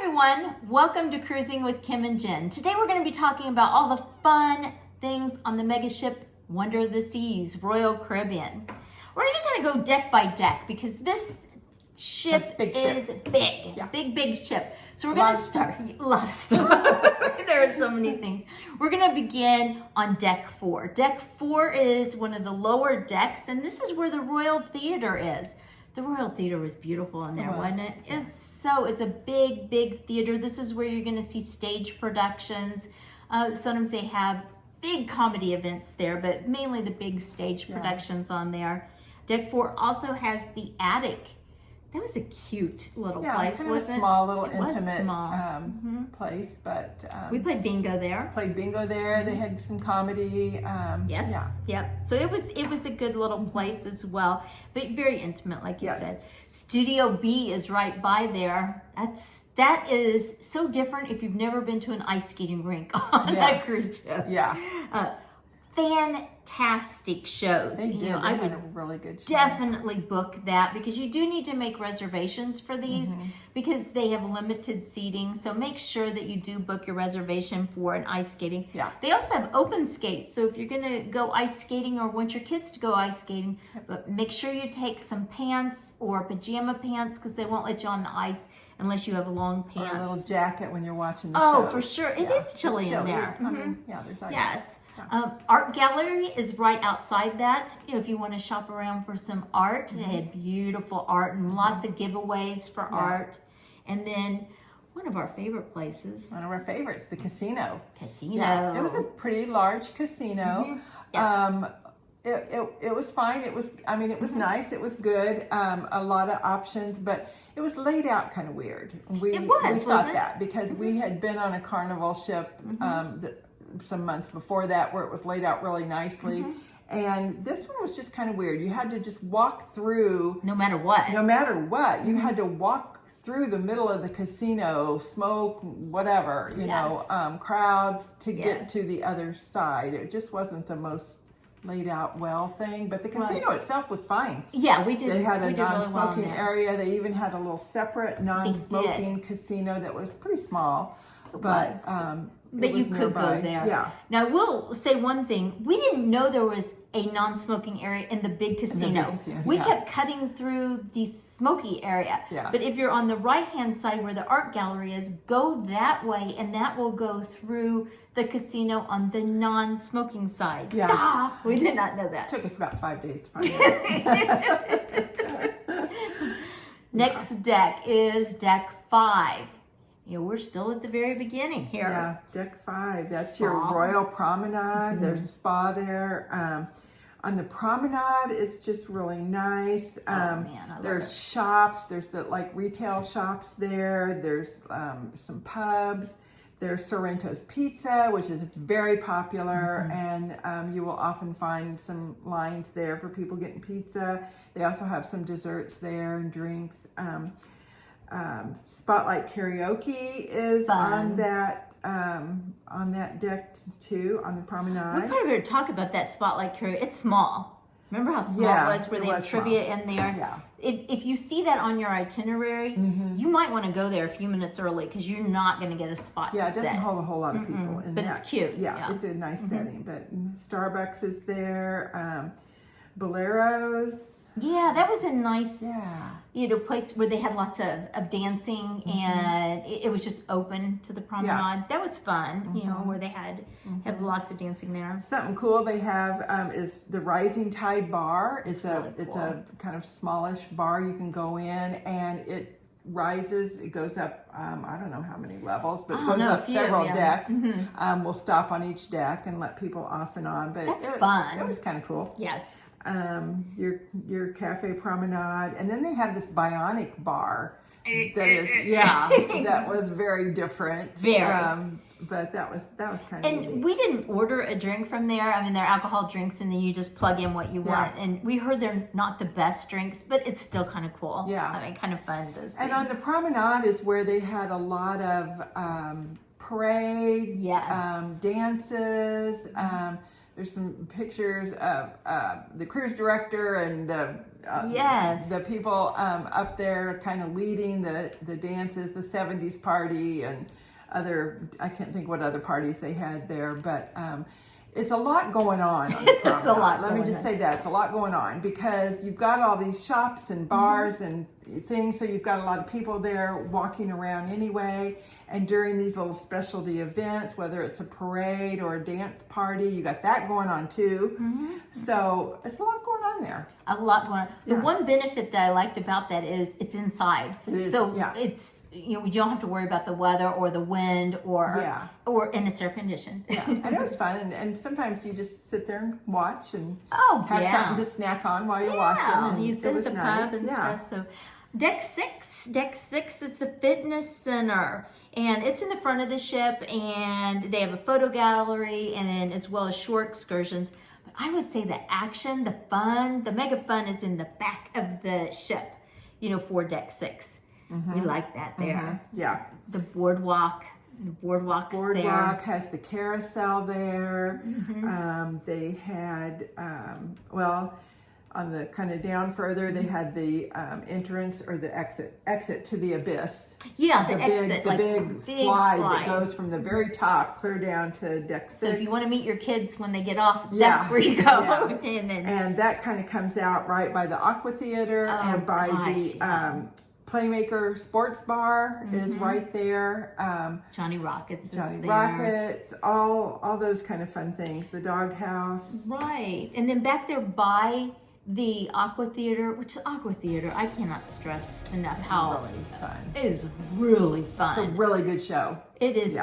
everyone, welcome to Cruising with Kim and Jen. Today we're going to be talking about all the fun things on the mega ship Wonder of the Seas, Royal Caribbean. We're going to kind of go deck by deck because this ship is big, big ship. So we're going to start, a lot of stuff. There are so many things. We're going to begin on deck 4. Deck 4 is one of the lower decks, and this is where the Royal Theater is. The Royal Theater was beautiful in there, wasn't it? It's a big theater. This is where you're going to see stage productions. Sometimes they have big comedy events there, but mainly the big stage productions on there. Deck 4 also has the attic. That was a cute little place, kind wasn't it? A small little intimate place, but we played bingo there. They had some comedy. So it was a good little place as well, but very intimate, like you said. Studio B is right by there. That is so different if you've never been to an ice skating rink on a cruise ship. Fantastic shows. They did. I had would a really good show. definitely book that because you do need to make reservations for these because they have limited seating. So make sure that you do book your reservation for an ice skating. They also have open skate. So if you're going to go ice skating or want your kids to go ice skating, but make sure you take some pants or pajama pants because they won't let you on the ice unless you have long pants. Or a little jacket when you're watching the show. Oh, for sure. It is chilly in there. I mean, there's ice. Yes. Art gallery is right outside that. If you want to shop around for some art, they had beautiful art and lots of giveaways for art. And then one of our favorite places. One of our favorites, the casino. Casino. It was a pretty large casino. It was fine. It was nice. It was good. A lot of options, but it was laid out kind of weird. We thought that because we had been on a carnival ship some months before that where it was laid out really nicely. And this one was just kind of weird. You had to just walk through. No matter what. You had to walk through the middle of the casino, smoke, whatever, you know, crowds to get to the other side. It just wasn't the most laid out well thing, but the casino itself was fine. Yeah, we did. They had a non-smoking really well area. They even had a little separate non-smoking casino that was pretty small. But you could go there. Yeah. Now, we'll say one thing. We didn't know there was a non-smoking area in the big casino. We kept cutting through the smoky area. But if you're on the right-hand side where the art gallery is, go that way, and that will go through the casino on the non-smoking side. We did not know that. It took us about 5 days to find out. Next deck is deck 5. We're still at the very beginning here. Yeah, deck 5. That's your Royal Promenade. There's a spa there. On the promenade, it's just really nice. There's shops. There's the retail shops there. There's some pubs. There's Sorrento's Pizza, which is very popular, and you will often find some lines there for people getting pizza. They also have some desserts there and drinks. Spotlight Karaoke is on that deck too, on the promenade. We probably better talk about that Spotlight Karaoke. It's small. Remember how small it was where they had trivia in there? Yeah. If you see that on your itinerary, you might want to go there a few minutes early because you're not going to get a spot. Yeah, it doesn't hold a whole lot of people in but that. It's cute. Yeah, it's a nice setting. But Starbucks is there. Boleros. Yeah, that was a nice place where they had lots of dancing and it was just open to the promenade. That was fun, where they had lots of dancing there. Something cool they have is the Rising Tide Bar. It's a kind of smallish bar you can go in, and it rises. It goes up, I don't know how many levels, but it goes up several decks. We'll stop on each deck and let people off and on. But that's fun. It was kind of cool. Yes. Your cafe promenade, and then they have this bionic bar that is that was very different. But that was kind of unique. We didn't order a drink from there. I mean, they're alcohol drinks, and then you just plug in what you want. And we heard they're not the best drinks, but it's still kind of cool. I mean, kind of fun to see. And on the promenade is where they had a lot of parades, dances. There's some pictures of the cruise director and yes, the people up there kind of leading the dances, the 70s party and other, I can't think what other parties they had there, but it's a lot going on the It's a lot. Let me just say that. It's a lot going on because you've got all these shops and bars and things, so you've got a lot of people there walking around anyway. And during these little specialty events, whether it's a parade or a dance party, you got that going on too. So it's a lot going on there. A lot going on. The one benefit that I liked about that is it's inside. It is, so it's, you don't have to worry about the weather or the wind or and it's air conditioned. And it was fun. And sometimes you just sit there and watch and have something to snack on while you're watching. And you sit at the pub and stuff. So Deck 6 is the fitness center. And it's in the front of the ship, and they have a photo gallery, and then as well as short excursions. But I would say the action, the fun, the mega fun is in the back of the ship, for Deck 6. We like that there. Yeah. The boardwalk. The boardwalk has the carousel there. They had, on the kind of down further, they had the entrance or the exit to the abyss. Yeah, the exit, the big slide that goes from the very top clear down to Deck 6. So if you want to meet your kids when they get off, that's where you go. And that kind of comes out right by the Aqua Theater and by the Playmaker Sports Bar is right there. Johnny Rockets Rockets, all those kind of fun things. The doghouse. Right. And then back there by the Aqua Theater, which is Aqua Theater, I cannot stress enough how really fun. It is really fun. It's a really good show. It is,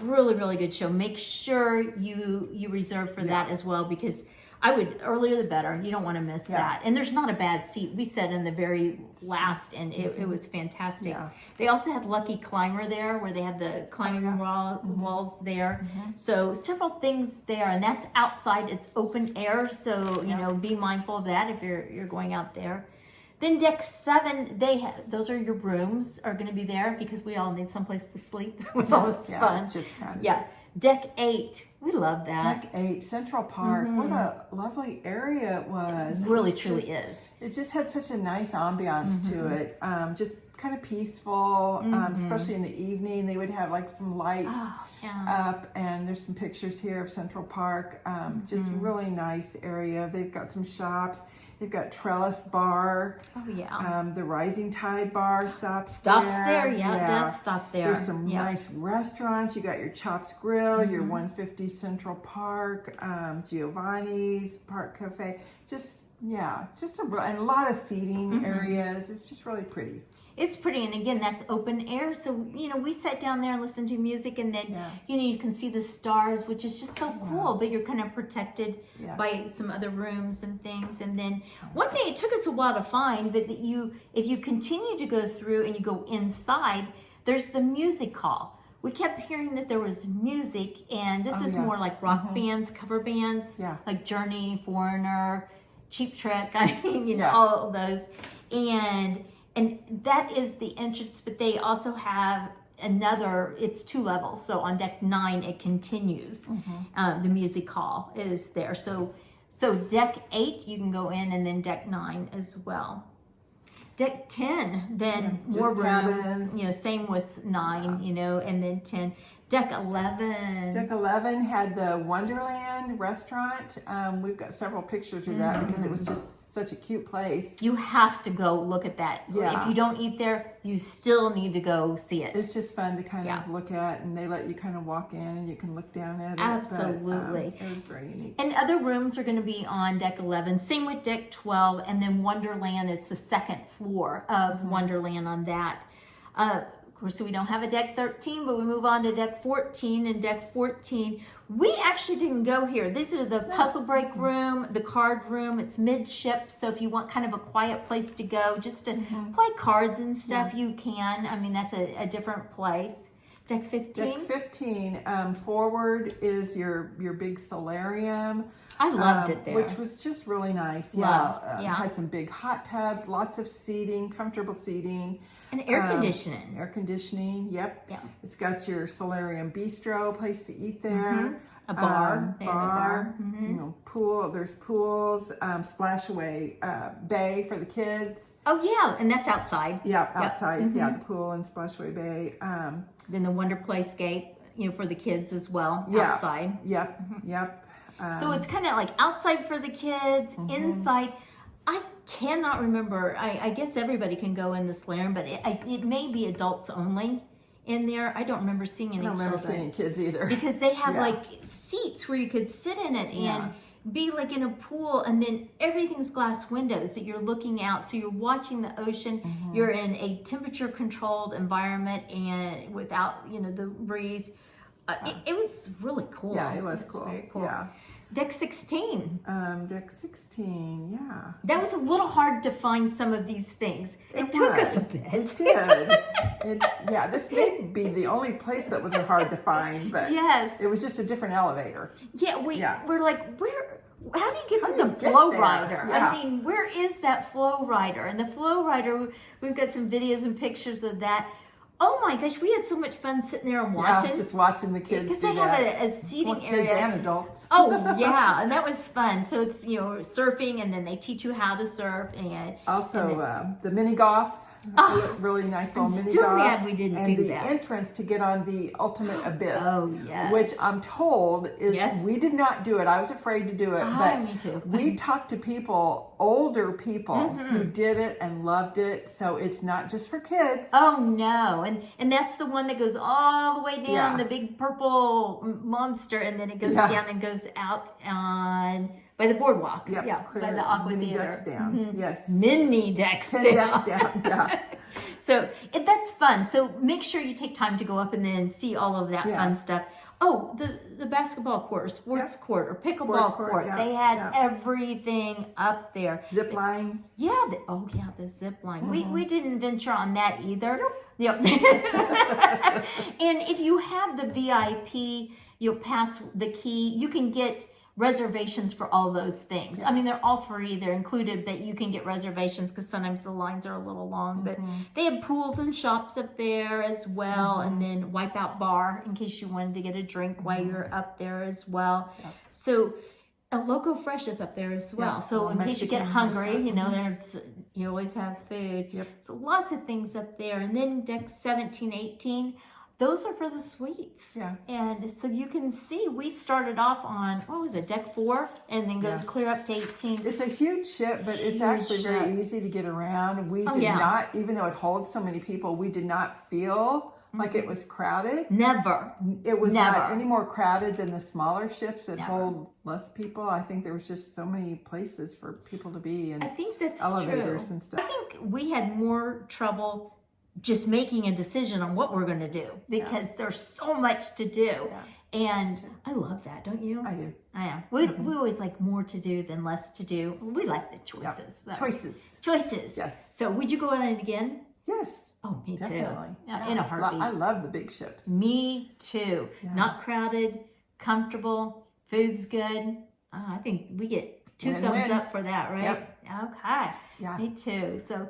really, really good show. Make sure you reserve for that as well, because I would, earlier the better. You don't want to miss that. And there's not a bad seat. We sat in the very last, and it was fantastic. Yeah. They also had Lucky Climber there, where they have the climbing walls there. So several things there, and that's outside. It's open air, so be mindful of that if you're going out there. Then Deck 7, those are your rooms are going to be there because we all need someplace to sleep. It's fun. It's just kind of Deck 8, we love that. Deck 8, Central Park. What a lovely area it was. Really, truly is. It just had such a nice ambiance to it. Just kind of peaceful, especially in the evening. They would have like some lights up, and there's some pictures here of Central Park. Just really nice area. They've got some shops. They've got Trellis Bar. The Rising Tide Bar stops there. It does stop there. There's some nice restaurants. You got your Chops Grill, your 150 Central Park, Giovanni's Park Cafe. And a lot of seating areas. It's just really pretty. It's pretty, and again, that's open air. So, we sat down there and listened to music, and then, you can see the stars, which is just so cool, but you're kind of protected by some other rooms and things. And then one thing, it took us a while to find, but if you continue to go through and you go inside, there's the music hall. We kept hearing that there was music, and this is more like rock bands, cover bands, like Journey, Foreigner, Cheap Trick, all of those. And that is the entrance, but they also have it's 2 levels. So on Deck 9, it continues. The music hall is there. So Deck 8, you can go in, and then Deck 9 as well. Deck 10, then more rooms, same with 9, and then 10. Deck 11. Deck 11 had the Wonderland restaurant. We've got several pictures of that because it was just such a cute place. You have to go look at that. If you don't eat there, you still need to go see it. It's just fun to kind of look at, and they let you kind of walk in and you can look down at it. Absolutely. It was very unique. And other rooms are going to be on Deck 11. Same with Deck 12, and then Wonderland. It's the second floor of Wonderland on that. Of course, so we don't have a Deck 13, but we move on to Deck 14. And Deck 14, we actually didn't go here. These are the puzzle break room, the card room. It's midship, so if you want kind of a quiet place to go, just to play cards and stuff, you can. I mean, that's a different place. Deck 15? Deck 15, forward is your big solarium. I loved it there. Which was just really nice. Had some big hot tubs, lots of seating, comfortable seating. And air conditioning. Air conditioning, yep. It's got your Solarium bistro, place to eat there. A bar. They had a bar. You know, pool. There's pools, splashaway bay for the kids. Oh yeah, and that's outside. Yeah, outside. Yeah, the pool and splashaway bay. Then the Wonder Playscape, you know, for the kids as well. Yeah. Outside. Yep. So it's kind of like outside for the kids, inside. I cannot remember. I guess everybody can go in the Solarium, but it may be adults only in there. I don't remember seeing any children. I don't remember seeing kids either. Because they have like seats where you could sit in it and be like in a pool, and then everything's glass windows that you're looking out. So you're watching the ocean. You're in a temperature controlled environment and without, you know, the breeze. It was really cool. Yeah, it was cool. Very cool. Yeah. Deck 16. Deck 16, yeah. That was a little hard to find some of these things. It took us a bit. It did. Yeah, this may be the only place that was hard to find, but yes, it was just a different elevator. Yeah, we're like, how do you get to the flow rider? Yeah. I mean, where is that flow rider? And the flow rider, we've got some videos and pictures of that. Oh my gosh, we had so much fun sitting there and watching. Yeah, just watching the kids do that. Because they have a seating area. Kids and adults. Oh yeah, and that was fun. So it's, you know, surfing, and then they teach you how to surf, and also the mini golf. Really nice little mini still golf. mad we didn't and do the that. entrance to get on the ultimate abyss. Oh yes. Which I'm told is we did not do it. I was afraid to do it. But me too. We talked to people, older people who did it and loved it. So it's not just for kids. Oh no. And that's the one that goes all the way down, the big purple monster, and then it goes down and goes out on by the boardwalk. By the aqua mini theater. decks down. Yes. Mini decks 10 down. decks down. Yeah. So that's fun. So make sure you take time to go up and then see all of that fun stuff. Oh, the basketball court, or sports court, or pickleball court. They had everything up there. Zip line. Yeah. The zip line. We didn't venture on that either. Yep. And if you have the VIP, you'll pass the key. You can get reservations for all those things. I mean, they're all free, they're included, but you can get reservations because sometimes the lines are a little long. But they have pools and shops up there as well, and then Wipeout Bar in case you wanted to get a drink while you're up there as well. So Loco Fresh is up there as well. So in case you get hungry, you know, you always have food. So lots of things up there. And then deck 17, 18, those are for the suites. And so you can see we started off on, what was it, deck 4, and then goes clear up to 18. It's a huge ship, but it's actually very easy to get around. We did not, even though it holds so many people, we did not feel like it was crowded. Never. It was not any more crowded than the smaller ships that hold less people. I think there was just so many places for people to be, and I think that's elevators true. and stuff. I think we had more trouble just making a decision on what we're going to do because there's so much to do. And I love that, don't you? I do. I am. We always like more to do than less to do. We like the choices. So. Choices. Yes. So would you go on it again? Yes. Oh, me Definitely. too. In a heartbeat. I love the big ships. Me too. Not crowded, comfortable, food's good. I think we get 2 thumbs up for that, right? Okay. Yeah. Me too. So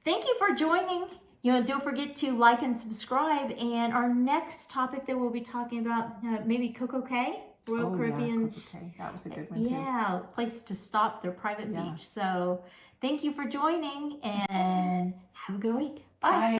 thank you for joining. You know, don't forget to like and subscribe. And our next topic that we'll be talking about, maybe Karaoke, Royal Caribbean's. Karaoke. That was a good one too. Yeah, place to stop, their private beach. So thank you for joining, and have a good week. Bye.